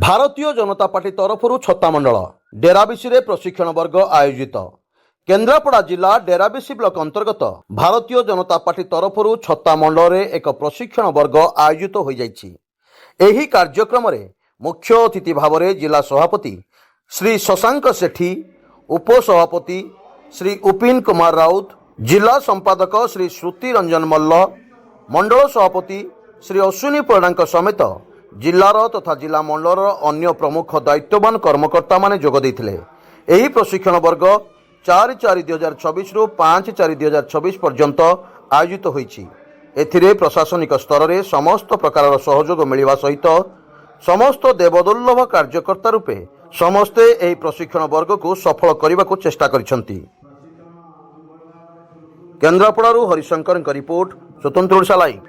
Bharatiya Janata party तरफ छत्तामंडल डेराबिशी प्रशिक्षण वर्ग आयोजित। केन्द्रापड़ा जिला डेराबिशी ब्लॉक अंतर्गत भारतीय जनता पार्टी तरफ छत्तामंडल एक प्रशिक्षण वर्ग आयोजित हो जाइछि। एही कार्यक्रम रे मुख्य अतिथि भाव में जिला सभापति श्री शशांक सेठी, उपसभापति श्री उपिन कुमार राउत, जिला संपादक श्री श्रुति रंजन मल्ल, मंडल सभापति श्री अश्विनी परिड़ा समेत जिलार तथा जिला मंडल अन्य प्रमुख दायित्ववान कर्मकर्ता माने जोग देइथिले। एही प्रशिक्षण वर्ग 4/4/2024 रु 5/4/2024 पर्यंत आयोजित होईछि। एथिरे प्रशासनिक स्तर में समस्त प्रकार सहयोग मिलवा सहित समस्त देवदुर्लभ कार्यकर्ता रूपे समस्ते एही प्रशिक्षण वर्ग को सफल करने को चेष्टा करिसंती। केन्द्रापड़ारू हरिशंकर रिपोर्ट, स्वतंत्र ओडिशा लाइव।